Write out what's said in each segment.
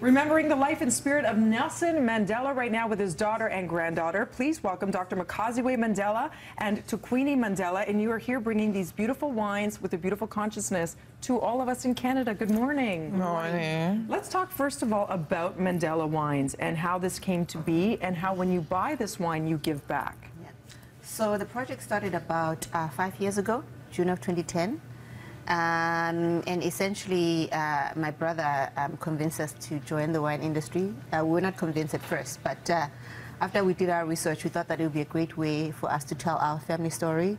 Remembering the life and spirit of Nelson Mandela right now with his daughter and granddaughter. Please welcome Dr. Makaziwe Mandela and Tukwini Mandela. And you are here bringing these beautiful wines with a beautiful consciousness to all of us in Canada. Good morning. Good morning. Let's talk first of all about Mandela Wines and how this came to be and how when you buy this wine, you give back. Yeah. So the project started about 5 years ago, June of 2010. And essentially, my brother convinced us to join the wine industry. We were not convinced at first, but after we did our research, we thought that it would be a great way for us to tell our family story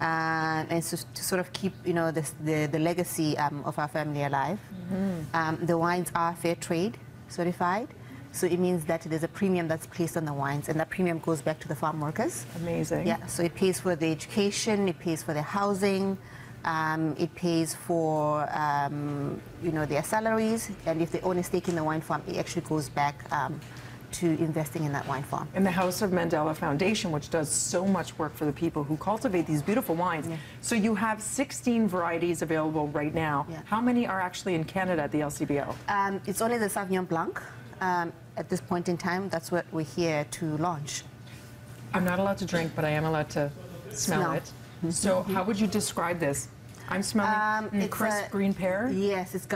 and to sort of keep, you know, the legacy of our family alive. Mm-hmm. The wines are fair trade certified, so it means that there's a premium that's placed on the wines, and that premium goes back to the farm workers. Amazing. Yeah, so it pays for the education, it pays for the housing. It pays for, you know, their salaries, and if they own a stake in the wine farm, it actually goes back to investing in that wine farm. And the House of Mandela Foundation, which does so much work for the people who cultivate these beautiful wines. Yeah. So you have 16 varieties available right now. Yeah. How many are actually in Canada at the LCBO? It's only the Sauvignon Blanc at this point in time. That's what we're here to launch. I'm not allowed to drink, but I am allowed to smell it. So how would you describe this? I'm smelling crisp green pear. Yes, it's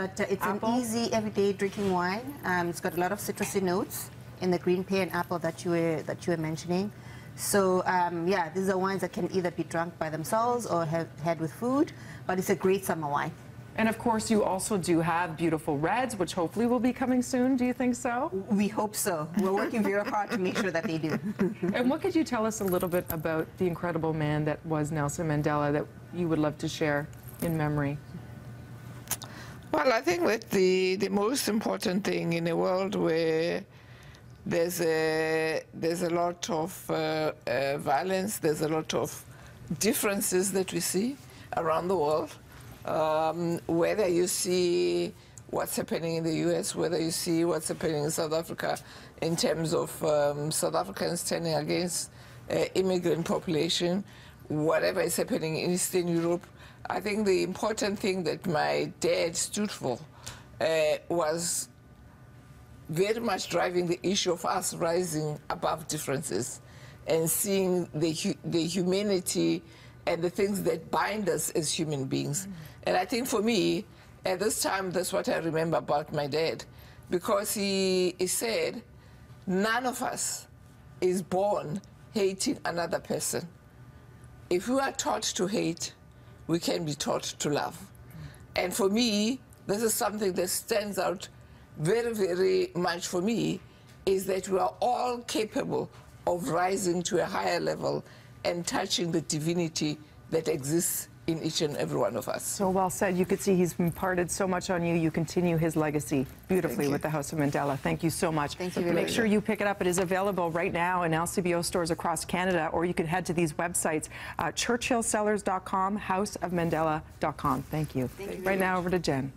an easy everyday drinking wine. It's got a lot of citrusy notes in the green pear and apple that you were mentioning. So yeah, these are wines that can either be drunk by themselves or had with food, but it's a great summer wine. And of course, you also do have beautiful reds, which hopefully will be coming soon. Do you think so? We hope so. We're working very hard to make sure that they do. And what could you tell us a little bit about the incredible man that was Nelson Mandela that you would love to share in memory? Well, I think that the most important thing in a world where there's a lot of violence, there's a lot of differences that we see around the world. Whether you see what's happening in the US, whether you see what's happening in South Africa in terms of South Africans turning against immigrant population, whatever is happening in Eastern Europe, I think the important thing that my dad stood for was very much driving the issue of us rising above differences and seeing the humanity and the things that bind us as human beings. Mm. And I think for me, at this time, that's what I remember about my dad, because he said, none of us is born hating another person. If we are taught to hate, we can be taught to love. Mm. And for me, this is something that stands out very, very much for me, is that we are all capable of rising to a higher level and touching the divinity that exists in each and every one of us. So well said. You could see he's imparted so much on you. You continue his legacy beautifully with the House of Mandela. Thank you so much. Thank you. Make sure you pick it up. It is available right now in LCBO stores across Canada, or you can head to these websites, churchillcellars.com, houseofmandela.com. Thank you. Thank you right now, over to Jen.